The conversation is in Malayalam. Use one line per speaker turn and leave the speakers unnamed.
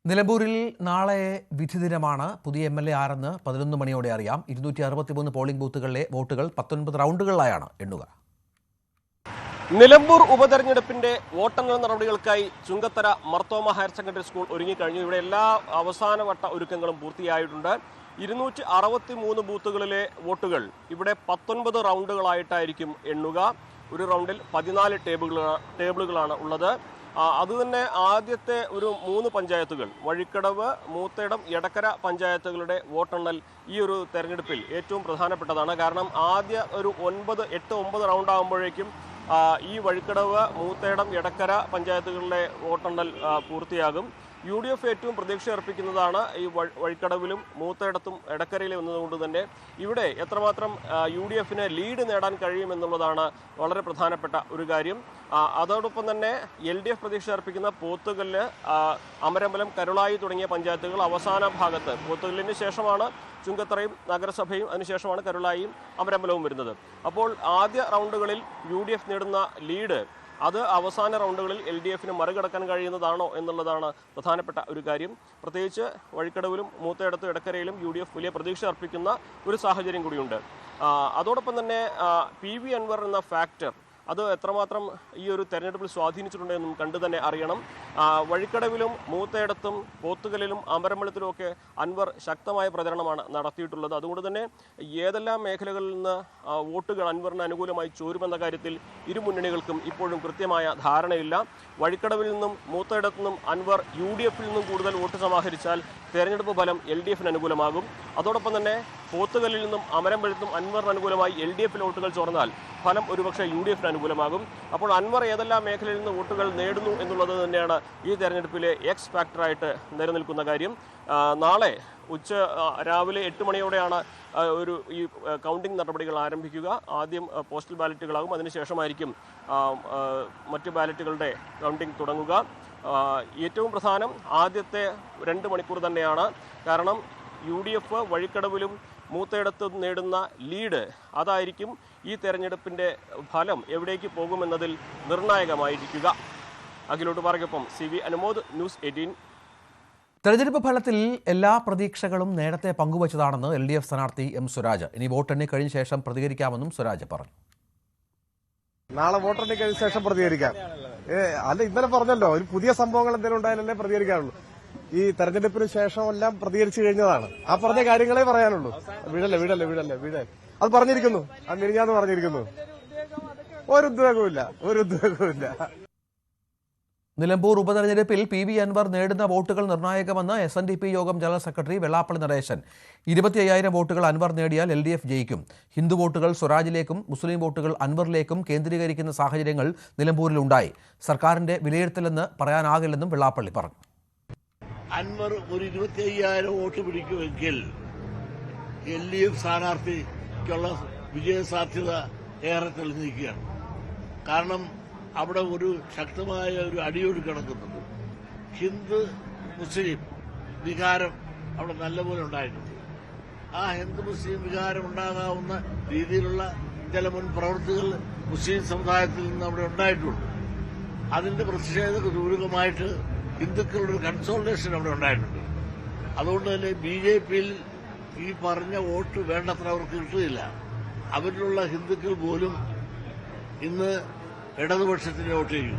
നിലമ്പൂരിൽ നാളെ വിധി ദിനമാണ്. പുതിയ MLA ആരെന്ന് 11 മണിയോടെ അറിയാം. 263 പോളിംഗ് ബൂത്തുകളിലെ വോട്ടുകൾ 19 റൗണ്ടുകളിലായാണ് എണ്ണുക.
നിലമ്പൂർ ഉപതെരഞ്ഞെടുപ്പിന്റെ വോട്ടെണ്ണൽ നടപടികൾക്കായി Chunkathara Mar Thoma higher secondary school ഒരുങ്ങിക്കഴിഞ്ഞു. ഇവിടെ എല്ലാ അവസാനവട്ട ഒരുക്കങ്ങളും പൂർത്തിയായിട്ടുണ്ട്. 263 ബൂത്തുകളിലെ വോട്ടുകൾ ഇവിടെ 19 റൗണ്ടുകളായിട്ടായിരിക്കും എണ്ണുക. ഒരു റൗണ്ടിൽ 14 ടേബിളുകളാണ് ഉള്ളത്. അതുതന്നെ ആദ്യത്തെ ഒരു 3 പഞ്ചായത്തുകൾ വഴിക്കടവ്, മൂത്തേടം, എടക്കര പഞ്ചായത്തുകളുടെ വോട്ടെണ്ണൽ ഈ ഒരു തെരഞ്ഞെടുപ്പിൽ ഏറ്റവും പ്രധാനപ്പെട്ടതാണ്. കാരണം ആദ്യ ഒരു 8-9 റൗണ്ട് ആകുമ്പോഴേക്കും ഈ വഴിക്കടവ്, മൂത്തേടം, എടക്കര പഞ്ചായത്തുകളിലെ വോട്ടെണ്ണൽ പൂർത്തിയാകും. UDF ഏറ്റവും പ്രതീക്ഷ അർപ്പിക്കുന്നതാണ് ഈ വഴിക്കടവിലും മൂത്തേടത്തും എടക്കരയിലും എന്നതുകൊണ്ട് തന്നെ ഇവിടെ എത്രമാത്രം UDFന് ലീഡ് നേടാൻ കഴിയുമെന്നുള്ളതാണ് വളരെ പ്രധാനപ്പെട്ട ഒരു കാര്യം. അതോടൊപ്പം തന്നെ LDF പ്രതീക്ഷ അർപ്പിക്കുന്ന പോത്തുകല്ല്, അമരമ്പലം, കരുളായി തുടങ്ങിയ പഞ്ചായത്തുകൾ അവസാന ഭാഗത്ത്. പോത്തുകല്ലിന് ശേഷമാണ് ചുങ്കത്തറയും നഗരസഭയും, അതിനുശേഷമാണ് കരുളായിയും അമരമ്പലവും വരുന്നത്. അപ്പോൾ ആദ്യ റൗണ്ടുകളിൽ UDF നേടുന്ന ലീഡ് അത് അവസാന റൗണ്ടുകളിൽ LDFന് മറികടക്കാൻ കഴിയുന്നതാണോ എന്നുള്ളതാണ് പ്രധാനപ്പെട്ട ഒരു കാര്യം. പ്രത്യേകിച്ച് വഴിക്കടവിലും മൂത്തേടത്തും എടക്കരയിലും UDF വലിയ പ്രതീക്ഷ അർപ്പിക്കുന്ന ഒരു സാഹചര്യം കൂടിയുണ്ട്. അതോടൊപ്പം തന്നെ PV അൻവർ എന്ന ഫാക്ടർ അത് എത്രമാത്രം ഈ ഒരു തെരഞ്ഞെടുപ്പിൽ സ്വാധീനിച്ചിട്ടുണ്ടെന്നും കണ്ടു തന്നെ അറിയണം. വഴിക്കടവിലും മൂത്തേടത്തും പോത്തുകലിലും അമരമ്പലത്തിലുമൊക്കെ അൻവർ ശക്തമായ പ്രചരണമാണ് നടത്തിയിട്ടുള്ളത്. അതുകൊണ്ട് തന്നെ ഏതെല്ലാം മേഖലകളിൽ നിന്ന് വോട്ടുകൾ അൻവറിന് അനുകൂലമായി ചോരുമെന്ന കാര്യത്തിൽ ഇരു മുന്നണികൾക്കും ഇപ്പോഴും കൃത്യമായ ധാരണയില്ല. വഴിക്കടവിൽ നിന്നും മൂത്തേടത്തു നിന്നും അൻവർ UDFിൽ നിന്നും കൂടുതൽ വോട്ട് സമാഹരിച്ചാൽ തെരഞ്ഞെടുപ്പ് ഫലം LDFിന് അനുകൂലമാകും. അതോടൊപ്പം തന്നെ പോത്തുകല്ലിൽ നിന്നും അമരമ്പലത്തും അൻവറിന് അനുകൂലമായി LDFിൽ വോട്ടുകൾ ചോർന്നാൽ ഫലം ഒരുപക്ഷെ UDFിന് അനുകൂലമാകും. അപ്പോൾ അൻവർ ഏതെല്ലാം മേഖലയിൽ നിന്ന് വോട്ടുകൾ നേടുന്നു എന്നുള്ളത് തന്നെയാണ് ഈ തെരഞ്ഞെടുപ്പിലെ എക്സ് ഫാക്ടറായിട്ട് നിലനിൽക്കുന്ന കാര്യം. നാളെ രാവിലെ 8 മണിയോടെയാണ് ഈ കൗണ്ടിംഗ് നടപടികൾ ആരംഭിക്കുക. ആദ്യം പോസ്റ്റൽ ബാലറ്റുകളാകും, അതിനുശേഷമായിരിക്കും മറ്റ് ബാലറ്റുകളുടെ കൗണ്ടിംഗ് തുടങ്ങുക. ഏറ്റവും പ്രധാനം ആദ്യത്തെ 2 മണിക്കൂർ തന്നെയാണ്. കാരണം UDF വഴിക്കടവിലും മൂത്തേടത്തും നേടുന്ന ലീഡ് അതായിരിക്കും ഈ തെരഞ്ഞെടുപ്പിന്റെ ഫലം എവിടേക്ക് പോകുമെന്നതിൽ നിർണായകമായിരിക്കുക. അഖിലോട്ട് പാറയ്ക്കൊപ്പം CV അനുമോദ്, ന്യൂസ് 18.
തെരഞ്ഞെടുപ്പ് ഫലത്തിൽ എല്ലാ പ്രതീക്ഷകളും നേരത്തെ പങ്കുവച്ചതാണെന്ന് LDF സ്ഥാനാർത്ഥി M. സ്വരാജ്. ഇനി വോട്ടെണ്ണി കഴിഞ്ഞ ശേഷം പ്രതികരിക്കാമെന്നും സ്വരാജ് പറഞ്ഞു.
നാളെ വോട്ടെണ്ണി കഴിഞ്ഞ ശേഷം പ്രതികരിക്കാം. അല്ല, ഇന്നലെ പറഞ്ഞല്ലോ, ഒരു പുതിയ സംഭവങ്ങൾ എന്തെങ്കിലും ഉണ്ടായാലല്ലേ പ്രതികരിക്കാനുള്ളൂ. ഈ തെരഞ്ഞെടുപ്പിന് ശേഷം എല്ലാം പ്രതികരിച്ചു കഴിഞ്ഞതാണ്. ആ പറഞ്ഞ കാര്യങ്ങളെ പറയാനുള്ളൂ. വീടല്ലേ അത് പറഞ്ഞിരിക്കുന്നു. അത് മിനിഞ്ഞാന്ന് പറഞ്ഞിരിക്കുന്നു. ഒരു ഉദ്വേഗവുമില്ല.
നിലമ്പൂർ ഉപതെരഞ്ഞെടുപ്പിൽ PV അൻവർ നേടുന്ന വോട്ടുകൾ നിർണായകമെന്ന് SNDP യോഗം ജനറൽ സെക്രട്ടറി വെള്ളാപ്പള്ളി നടേശൻ. 25,000 വോട്ടുകൾ അൻവർ നേടിയാൽ LDF ജയിക്കും. ഹിന്ദു വോട്ടുകൾ സ്വരാജിലേക്കും മുസ്ലിം വോട്ടുകൾ അൻവറിലേക്കും കേന്ദ്രീകരിക്കുന്ന സാഹചര്യങ്ങൾ നിലമ്പൂരിലുണ്ടായി. സർക്കാരിന്റെ വിലയിരുത്തലെന്ന് പറയാനാകില്ലെന്നും വെള്ളാപ്പള്ളി പറഞ്ഞു.
അൻവർ ഒരു 25,000 വോട്ട് പിടിക്കുമെങ്കിൽ LDF സ്ഥാനാർത്ഥിക്കുള്ള വിജയസാധ്യത ഏറെ തെളിഞ്ഞിരിക്കുകയാണ്. കാരണം അവിടെ ഒരു ശക്തമായ ഒരു അടിയൊഴു കിടക്കുന്നുണ്ട്. ഹിന്ദു മുസ്ലിം വികാരം അവിടെ നല്ലപോലെ ഉണ്ടായിട്ടുണ്ട്. ആ ഹിന്ദു മുസ്ലിം വികാരം ഉണ്ടാകാവുന്ന രീതിയിലുള്ള ചില മുൻ പ്രവൃത്തികൾ മുസ്ലിം സമുദായത്തിൽ നിന്ന് അവിടെ ഉണ്ടായിട്ടുണ്ട്. അതിന്റെ പ്രതിഷേധ ദൂരമായിട്ട് ഹിന്ദുക്കളുടെ ഒരു കൺസോൾട്ടേഷൻ അവിടെ ഉണ്ടായിട്ടുണ്ട്. അതുകൊണ്ട് തന്നെ BJPയിൽ ഈ പറഞ്ഞ വോട്ട് വേണ്ടത്ര അവർക്ക് കിട്ടുകയില്ല. അവരിലുള്ള ഹിന്ദുക്കൾ പോലും ഇന്ന് ഇടതുപക്ഷത്തിന് വോട്ട് ചെയ്യും.